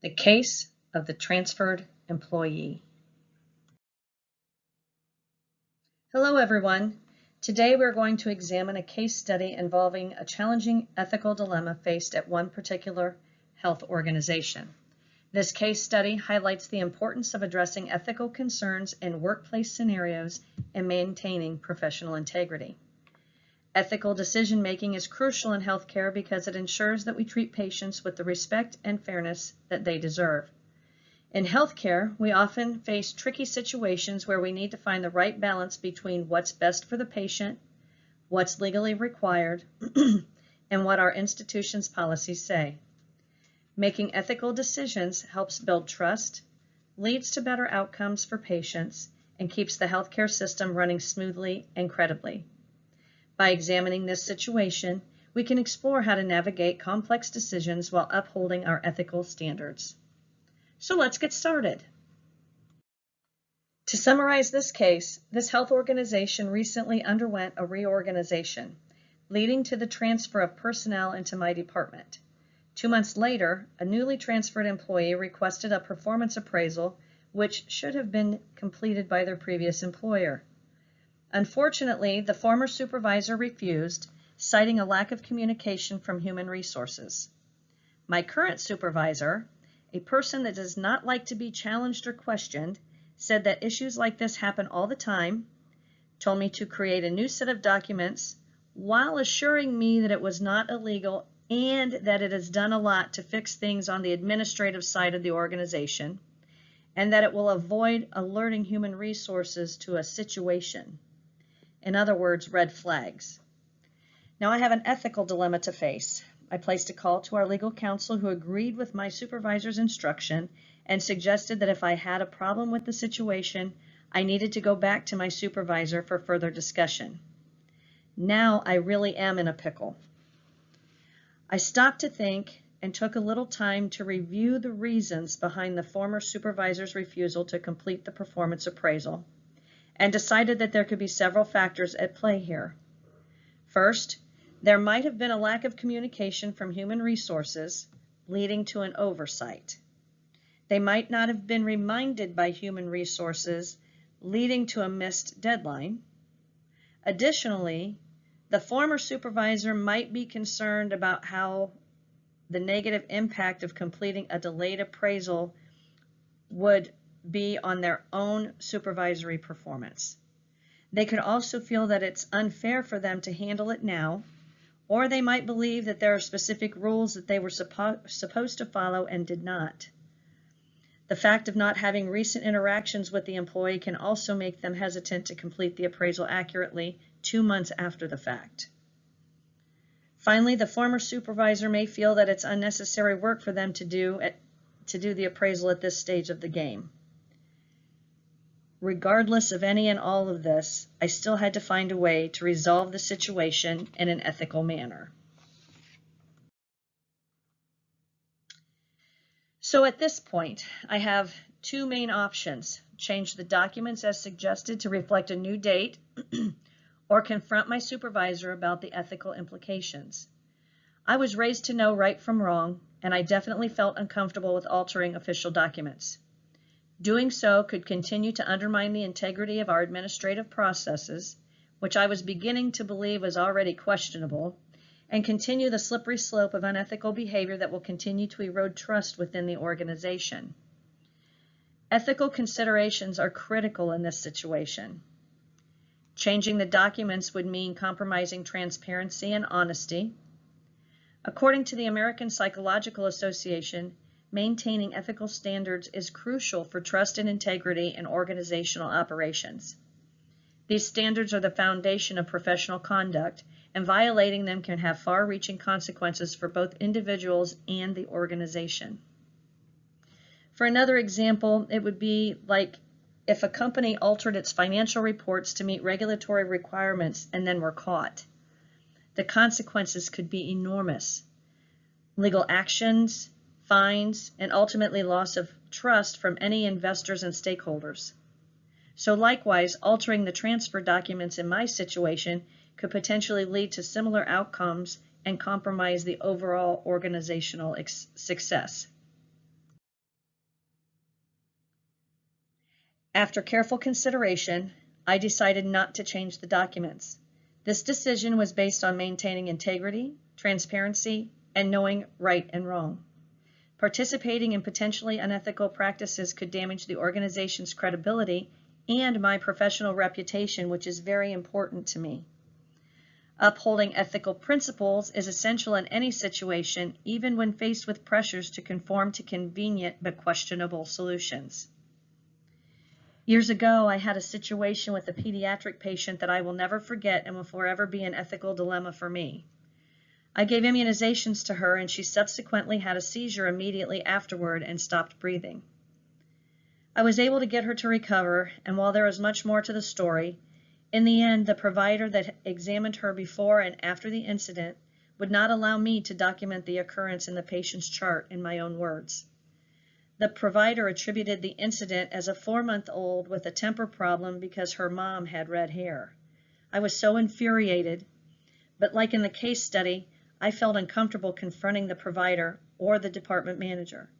The case of the transferred employee. Hello everyone. Today we're going to examine a case study involving a challenging ethical dilemma faced at one particular health organization. This case study highlights the importance of addressing ethical concerns in workplace scenarios and maintaining professional integrity. Ethical decision-making is crucial in healthcare because it ensures that we treat patients with the respect and fairness that they deserve. In healthcare, we often face tricky situations where we need to find the right balance between what's best for the patient, what's legally required, and what our institution's policies say. Making ethical decisions helps build trust, leads to better outcomes for patients, and keeps the healthcare system running smoothly and credibly. By examining this situation, we can explore how to navigate complex decisions while upholding our ethical standards. So let's get started. To summarize this case, this health organization recently underwent a reorganization, leading to the transfer of personnel into my department. 2 months later, a newly transferred employee requested a performance appraisal, which should have been completed by their previous employer. Unfortunately, the former supervisor refused, citing a lack of communication from human resources. My current supervisor, a person that does not like to be challenged or questioned, said that issues like this happen all the time, told me to create a new set of documents while assuring me that it was not illegal and that it has done a lot to fix things on the administrative side of the organization, and that it will avoid alerting human resources to a situation. In other words, red flags. Now I have an ethical dilemma to face. I placed a call to our legal counsel who agreed with my supervisor's instruction and suggested that if I had a problem with the situation, I needed to go back to my supervisor for further discussion. Now I really am in a pickle. I stopped to think and took a little time to review the reasons behind the former supervisor's refusal to complete the performance appraisal, and decided that there could be several factors at play here. First, there might have been a lack of communication from human resources, leading to an oversight. They might not have been reminded by human resources, leading to a missed deadline. Additionally, the former supervisor might be concerned about how the negative impact of completing a delayed appraisal would be on their own supervisory performance. They could also feel that it's unfair for them to handle it now, or they might believe that there are specific rules that they were supposed to follow and did not. The fact of not having recent interactions with the employee can also make them hesitant to complete the appraisal accurately 2 months after the fact. Finally, the former supervisor may feel that it's unnecessary work for them to do the appraisal at this stage of the game. Regardless of any and all of this, I still had to find a way to resolve the situation in an ethical manner. So at this point, I have two main options: change the documents as suggested to reflect a new date, or confront my supervisor about the ethical implications. I was raised to know right from wrong, and I definitely felt uncomfortable with altering official documents. Doing so could continue to undermine the integrity of our administrative processes, which I was beginning to believe was already questionable, and continue the slippery slope of unethical behavior that will continue to erode trust within the organization. Ethical considerations are critical in this situation. Changing the documents would mean compromising transparency and honesty. According to the American Psychological Association, maintaining ethical standards is crucial for trust and integrity in organizational operations. These standards are the foundation of professional conduct, and violating them can have far-reaching consequences for both individuals and the organization. For another example, it would be like if a company altered its financial reports to meet regulatory requirements and then were caught. The consequences could be enormous. Legal actions, fines, and ultimately loss of trust from any investors and stakeholders. So likewise, altering the transfer documents in my situation could potentially lead to similar outcomes and compromise the overall organizational success. After careful consideration, I decided not to change the documents. This decision was based on maintaining integrity, transparency, and knowing right and wrong. Participating in potentially unethical practices could damage the organization's credibility and my professional reputation, which is very important to me. Upholding ethical principles is essential in any situation, even when faced with pressures to conform to convenient but questionable solutions. Years ago, I had a situation with a pediatric patient that I will never forget and will forever be an ethical dilemma for me. I gave immunizations to her, and she subsequently had a seizure immediately afterward and stopped breathing. I was able to get her to recover, and while there is much more to the story, in the end, the provider that examined her before and after the incident would not allow me to document the occurrence in the patient's chart in my own words. The provider attributed the incident as a 4-month-old with a temper problem because her mom had red hair. I was so infuriated, but like in the case study, I felt uncomfortable confronting the provider or the department manager.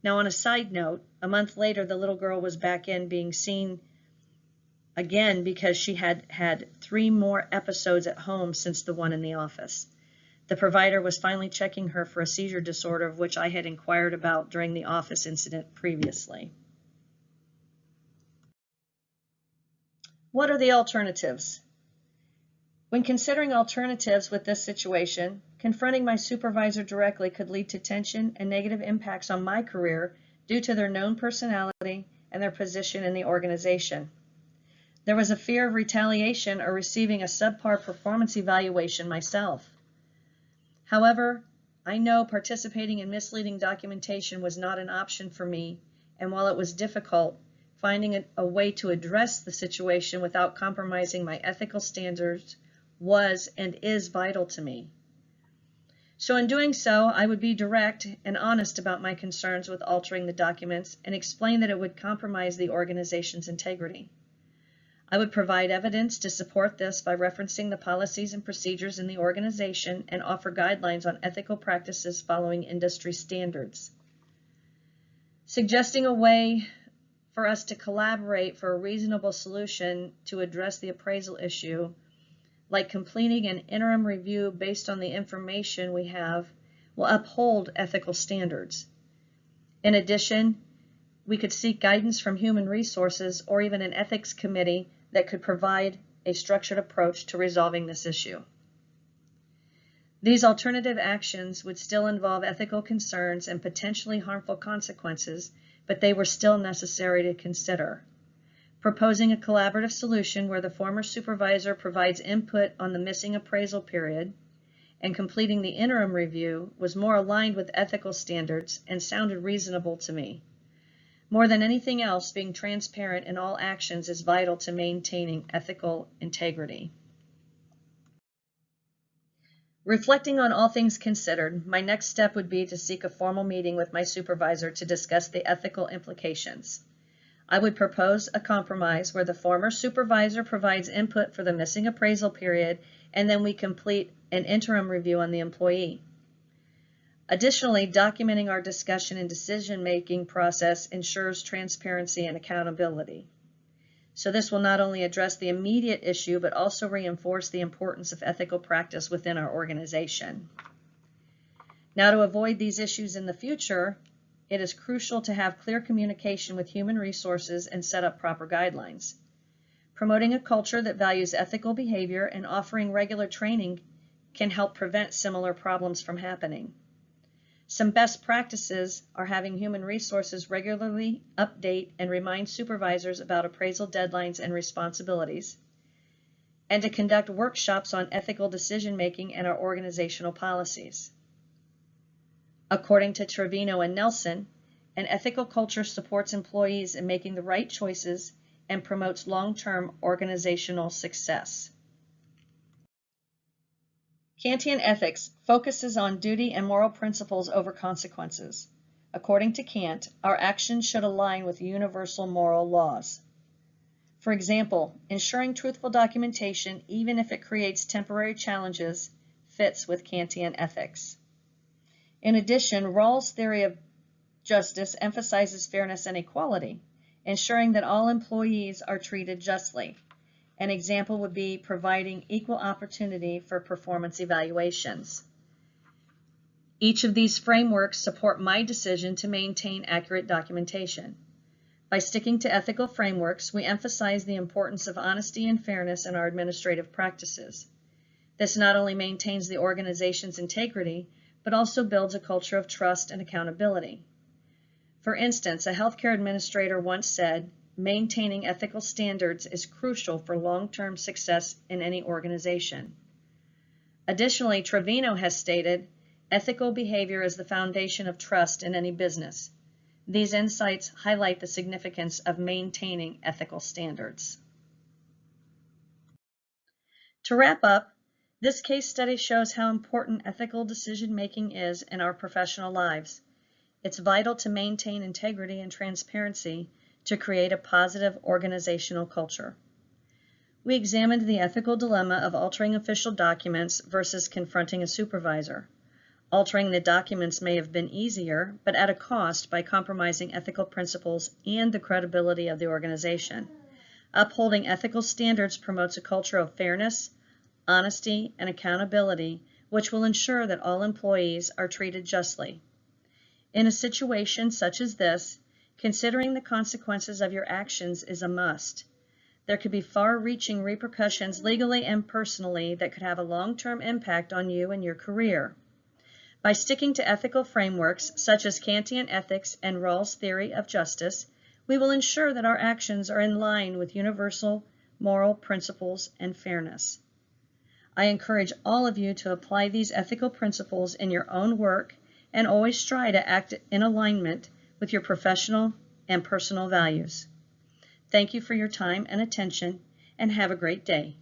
Now, on a side note, a month later, the little girl was back in being seen again because she had had 3 more episodes at home since the one in the office. The provider was finally checking her for a seizure disorder, of which I had inquired about during the office incident previously. What are the alternatives? When considering alternatives with this situation, confronting my supervisor directly could lead to tension and negative impacts on my career due to their known personality and their position in the organization. There was a fear of retaliation or receiving a subpar performance evaluation myself. However, I know participating in misleading documentation was not an option for me, and while it was difficult, finding a way to address the situation without compromising my ethical standards was and is vital to me. So in doing so, I would be direct and honest about my concerns with altering the documents and explain that it would compromise the organization's integrity. I would provide evidence to support this by referencing the policies and procedures in the organization and offer guidelines on ethical practices following industry standards. Suggesting a way for us to collaborate for a reasonable solution to address the appraisal issue, like completing an interim review based on the information we have, will uphold ethical standards. In addition, we could seek guidance from human resources or even an ethics committee that could provide a structured approach to resolving this issue. These alternative actions would still involve ethical concerns and potentially harmful consequences, but they were still necessary to consider. Proposing a collaborative solution where the former supervisor provides input on the missing appraisal period and completing the interim review was more aligned with ethical standards and sounded reasonable to me. More than anything else, being transparent in all actions is vital to maintaining ethical integrity. Reflecting on all things considered, my next step would be to seek a formal meeting with my supervisor to discuss the ethical implications. I would propose a compromise where the former supervisor provides input for the missing appraisal period, and then we complete an interim review on the employee. Additionally, documenting our discussion and decision-making process ensures transparency and accountability. So this will not only address the immediate issue, but also reinforce the importance of ethical practice within our organization. Now, to avoid these issues in the future, it is crucial to have clear communication with human resources and set up proper guidelines. Promoting a culture that values ethical behavior and offering regular training can help prevent similar problems from happening. Some best practices are having human resources regularly update and remind supervisors about appraisal deadlines and responsibilities, and to conduct workshops on ethical decision-making and our organizational policies. According to Trevino and Nelson, an ethical culture supports employees in making the right choices and promotes long-term organizational success. Kantian ethics focuses on duty and moral principles over consequences. According to Kant, our actions should align with universal moral laws. For example, ensuring truthful documentation, even if it creates temporary challenges, fits with Kantian ethics. In addition, Rawls' theory of justice emphasizes fairness and equality. ensuring that all employees are treated justly. An example would be providing equal opportunity for performance evaluations. Each of these frameworks support my decision to maintain accurate documentation. By sticking to ethical frameworks, we emphasize the importance of honesty and fairness in our administrative practices. This not only maintains the organization's integrity, but also builds a culture of trust and accountability. For instance, a healthcare administrator once said, "Maintaining ethical standards is crucial for long-term success in any organization." Additionally, Trevino has stated, "Ethical behavior is the foundation of trust in any business." These insights highlight the significance of maintaining ethical standards. To wrap up, this case study shows how important ethical decision-making is in our professional lives. It's vital to maintain integrity and transparency to create a positive organizational culture. We examined the ethical dilemma of altering official documents versus confronting a supervisor. Altering the documents may have been easier, but at a cost by compromising ethical principles and the credibility of the organization. Upholding ethical standards promotes a culture of fairness, honesty, and accountability, which will ensure that all employees are treated justly. In a situation such as this, considering the consequences of your actions is a must. There could be far-reaching repercussions legally and personally that could have a long-term impact on you and your career. By sticking to ethical frameworks such as Kantian ethics and Rawls' theory of justice, we will ensure that our actions are in line with universal moral principles and fairness. I encourage all of you to apply these ethical principles in your own work and always try to act in alignment with your professional and personal values. Thank you for your time and attention, and have a great day.